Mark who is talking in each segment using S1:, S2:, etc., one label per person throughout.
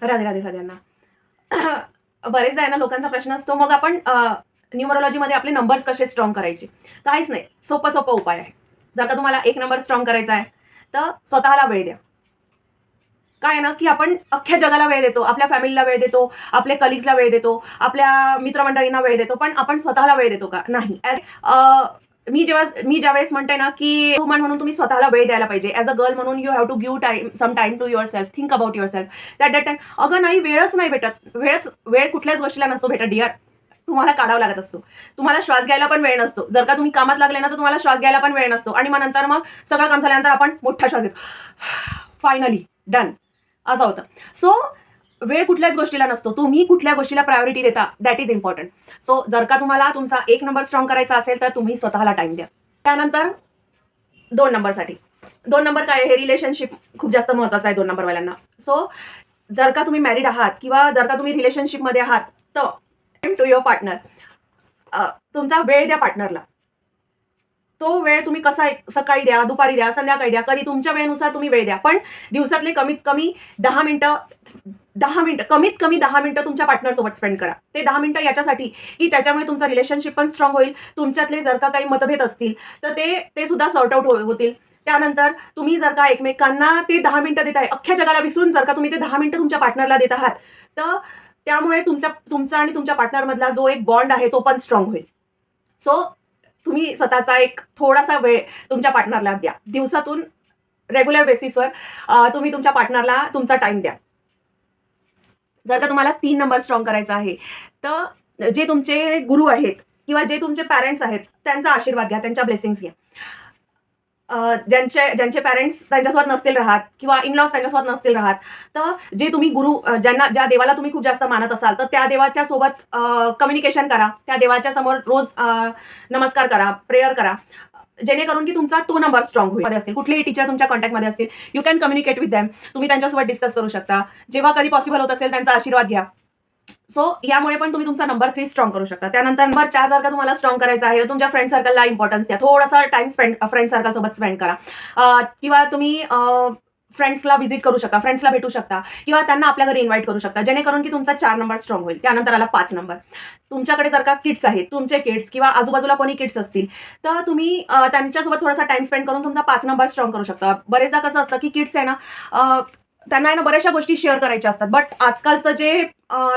S1: राधे राधे सगळ्यांना. बरेचदा आहे ना लोकांचा प्रश्न असतो, मग आपण न्यूमरोलॉजीमध्ये आपले नंबर्स कसे स्ट्रॉंग करायचे? काहीच नाही. सोपा उपाय आहे. जर का तुम्हाला एक नंबर स्ट्रॉंग करायचा आहे, तर स्वतःला वेळ द्या. काय आहे ना, की आपण अख्ख्या जगाला वेळ देतो, आपल्या फॅमिलीला वेळ देतो, आपल्या कलीग्सला वेळ देतो, आपल्या मित्रमंडळींना वेळ देतो, पण आपण स्वतःला वेळ देतो का? नाही. मी ज्यावेळेस म्हणते ना, की वुमन म्हणून तुम्ही स्वतःला वेळ द्यायला पाहिजे. ॲज अ गर्ल म्हणून you have to give some time to yourself. Think about yourself. That time अगं नाही, वेळच नाही भेटत. वेळ कुठल्याच गोष्टीला नसतो भेटत डिअर. तुम्हाला काढावा लागत असतो. तुम्हाला श्वास घ्यायला पण वेळ नसतो. जर का तुम्ही कामात लागले ना, तर तुम्हाला श्वास घ्यायला पण वेळ नसतो. आणि मग सगळं काम झाल्यानंतर आपण मोठा श्वास घेतो. Finally done. असं होतं. सो वेळ कुठल्याच गोष्टीला नसतो. तुम्ही कुठल्या गोष्टीला प्रायोरिटी देता, दॅट इज इम्पॉर्टंट. सो जर का तुम्हाला तुमचा एक नंबर स्ट्रॉंग करायचा असेल, तर तुम्ही स्वतःला टाइम द्या. त्यानंतर 2 नंबरसाठी. 2 नंबर काय आहे? हे रिलेशनशिप खूप जास्त महत्वाचं आहे 2 नंबरवाल्यांना. सो जर का तुम्ही मॅरिड आहात किंवा जर का तुम्ही रिलेशनशिपमध्ये आहात, तर टू युअर पार्टनर. तुमचा वेळ द्या पार्टनरला. तो वेळ तुम्ही कसा सकाळी द्या, दुपारी द्या, संध्याकाळी द्या. कधी तुमच्या वेळेनुसार तुम्ही वेळ द्या. पण दिवसातले कमीत कमी 10 मिनिटं 10 मिनिटं, कमीत कमी 10 मिनिटं तुमच्या पार्टनरसोबत स्पेंड करा. ते 10 मिनिटं याच्यासाठी, की त्याच्यामुळे तुमचं रिलेशनशिप पण स्ट्रॉंग होईल. तुमच्यातले जर का काही मतभेद असतील, तर ते सुद्धा सॉर्ट आउट होतील. त्यानंतर तुम्ही जर का एकमेकांना ते 10 मिनिटं देत आहे, अख्ख्या जगाला विसरून जर का तुम्ही ते 10 मिनिटं तुमच्या पार्टनरला देत आहात, तर त्यामुळे तुमचा आणि तुमच्या पार्टनरमधला जो एक बॉन्ड आहे, तो पण स्ट्रॉंग होईल. सो तुम्ही स्वतःचा एक थोडासा वेळ तुमच्या पार्टनरला द्या. दिवसातून रेग्युलर बेसिसवर तुम्ही तुमच्या पार्टनरला तुमचा टाईम द्या. जर का तुम्हाला 3 नंबर स्ट्रॉंग करायचा आहे, तर जे तुमचे गुरु आहेत किंवा जे तुमचे पॅरेंट्स आहेत, त्यांचा आशीर्वाद घ्या, त्यांच्या ब्लेसिंग्स घ्या. ज्यांचे पॅरेंट्स त्यांच्यासोबत नसतील राहत किंवा इन-लॉज त्यांच्यासोबत नसतील राहत, तर जे तुम्ही गुरु ज्या देवाला तुम्ही खूप जास्त मानत असाल, तर त्या देवाच्या सोबत कम्युनिकेशन करा. त्या देवाच्या समोर रोज नमस्कार करा, प्रेयर करा. जेणेकरून की तुमचा तो नंबर स्ट्रॉंग होईल. असतील कुठलेही टीचर तुमच्या कॉन्टॅक्टमध्ये असतील, you can communicate with them. तुम्ही त्यांच्यासोबत डिस्कस करू शकता. जेव्हा कधी पॉसिबल होत असेल, त्यांचा आशीर्वाद घ्या. सो यामुळे पण तुम्ही तुमचा नंबर 3 स्ट्रॉंग करू शकता. त्यानंतर नंबर 4 जर का तुम्हाला स्ट्रॉंग करायचा आहे, तर तुमच्या फ्रेंड सर्कलला इम्पॉर्टन्स द्या. थोडासा टाइम फ्रेंड सर्कलसोबत स्पेंड करा. किंवा तुम्ही फ्रेंड्सला व्हिजिट करू शकता, फ्रेंड्सला भेटू शकता किंवा त्यांना आपल्या घरी इन्व्हाइट करू शकता, जेणेकरून की तुमचा 4 नंबर स्ट्रॉंग होईल. त्यानंतर आला 5 नंबर. तुमच्याकडे जर का किड्स आहेत, तुमचे किड्स किंवा आजूबाजूला कोणी किड्स असतील, तर तुम्ही त्यांच्यासोबत थोडासा टाइम स्पेंड करून तुमचा 5 नंबर स्ट्रॉंग करू शकता. बरेचदा कसं असतं, की किड्स आहे ना, त्यांना आहे ना बऱ्याचशा गोष्टी शेअर करायच्या असतात. बट आजकालचं जे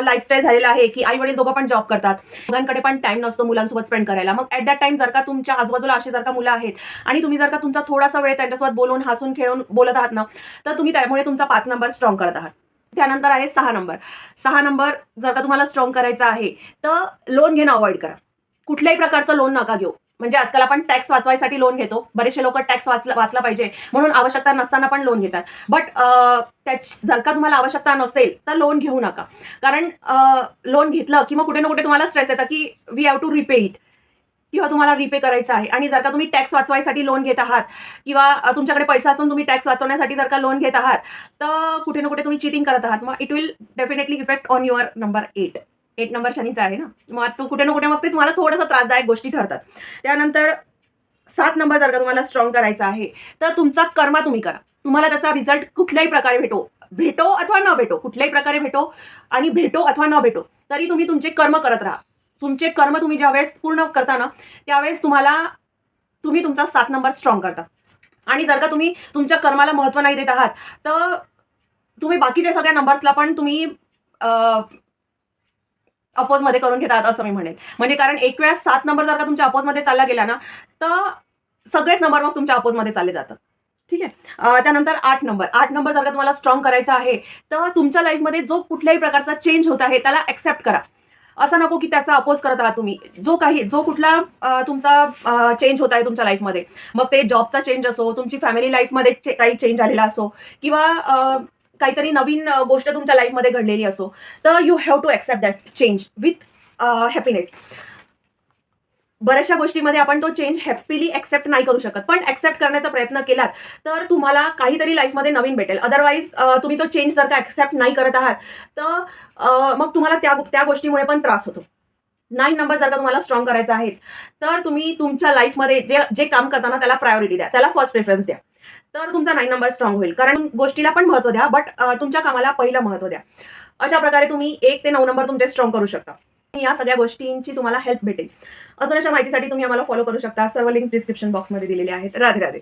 S1: लाईफस्टाईल झालेलं आहे, की आई-वडील दोघं पण जॉब करतात. दोघांकडे पण टाईम नसतो मुलांसोबत स्पेंड करायला. मग ॲट दॅट टाईम जर का तुमच्या आजूबाजूला अशी जर का मुलं आहेत आणि तुम्ही जर का तुमचा थोडासा वेळ त्यांच्यासोबत बोलून, हसून, खेळून बोलत आहात ना, तर तुम्ही त्यामुळे तुमचा 5 नंबर स्ट्रॉंग करत आहात. त्यानंतर आहे 6 नंबर. 6 नंबर जर का तुम्हाला स्ट्रॉंग करायचा आहे, तर लोन घेणं अव्हॉइड करा. कुठल्याही प्रकारचं लोन नका घेऊ. म्हणजे आजकाल आपण टॅक्स वाचवायसाठी लोन घेतो. बरेचसे लोक टॅक्स वाचला पाहिजे म्हणून आवश्यकता नसताना पण लोन घेतात. बट जर का तुम्हाला आवश्यकता नसेल, तर लोन घेऊ नका. कारण लोन घेतलं की मग कुठे ना कुठे तुम्हाला स्ट्रेस येतं, की we have to repay it किंवा तुम्हाला रिपे करायचं आहे. आणि जर का तुम्ही टॅक्स वाचवायसाठी लोन घेत आहात किंवा तुमच्याकडे पैसा असून तुम्ही टॅक्स वाचवण्यासाठी जर का लोन घेत आहात, तर कुठे ना कुठे तुम्ही चिटिंग करत आहात. मग it will definitely effect on your number 8. 8 number शनीचा आहे ना, मग तो कुठे ना कुठे मग ते तुम्हाला थोडंसं त्रासदायक गोष्टी ठरतात. त्यानंतर 7 नंबर जर का तुम्हाला स्ट्रॉंग करायचा आहे, तर तुमचा कर्मा तुम्ही करा. तुम्हाला त्याचा रिझल्ट कुठल्याही प्रकारे भेटो अथवा न भेटो, कुठल्याही प्रकारे भेटो अथवा न भेटो, तरी तुम्ही तुमचे कर्म करत राहा. तुमचे कर्म तुम्ही ज्यावेळेस पूर्ण करता ना, त्यावेळेस तुम्ही तुमचा 7 नंबर स्ट्रॉंग करता. आणि जर का तुम्ही तुमच्या कर्माला महत्त्व नाही देत आहात, तर तुम्ही बाकीच्या सगळ्या नंबर्सला पण तुम्ही अपोजमध्ये करून घेतात असं मी म्हणेन. म्हणजे कारण एक वेळा 7 नंबर जर का तुमच्या अपोजमध्ये चालला गेला ना, तर सगळेच नंबर मग तुमच्या अपोजमध्ये चालले जातात. ठीक आहे. त्यानंतर 8 नंबर. 8 नंबर जर का तुम्हाला स्ट्रॉंग करायचा आहे, तर तुमच्या लाईफमध्ये जो कुठल्याही प्रकारचा चेंज होत आहे, त्याला एक्सेप्ट करा. असं नको की त्याचा अपोज करत आहात तुम्ही. जो कुठला तुमचा चेंज होत आहे तुमच्या लाईफमध्ये, मग ते जॉबचा चेंज असो, तुमची फॅमिली लाईफमध्ये काही चेंज आलेला असो किंवा काहीतरी नवीन गोष्ट तुमच्या लाईफमध्ये घडलेली असो, तर you have to accept that change with happiness. बऱ्याचशा गोष्टीमध्ये आपण तो चेंज हॅपीली एक्सेप्ट नाही करू शकत, पण एक्सेप्ट करण्याचा प्रयत्न केलात तर तुम्हाला काहीतरी लाईफमध्ये नवीन भेटेल. अदरवाईज तुम्ही तो चेंज जर का एक्सेप्ट नाही करत आहात, तर मग तुम्हाला त्या गोष्टीमुळे पण त्रास होतो. 9 नंबर जर का तुम्हाला स्ट्रॉंग करायचा आहे, तर तुम्ही तुमच्या लाईफमध्ये जे काम करताना त्याला प्रायोरिटी द्या, त्याला फर्स्ट प्रेफरन्स द्या. तर तुमचा 9 नंबर स्ट्रॉंग होईल. कारण गोष्टीला पण महत्त्व द्या, बट तुमच्या कामाला पहिलं महत्त्व द्या. अशा प्रकारे तुम्ही 1 ते 9 नंबर तुमचे स्ट्रॉंग करू शकता. या सगळ्या गोष्टींची तुम्हाला हेल्प भेटेल. अजून अशा माहितीसाठी तुम्ही आम्हाला फॉलो करू शकता. सर्व लिंक्स डिस्क्रिप्शन बॉक्समध्ये दिलेले आहेत. राधे राधे.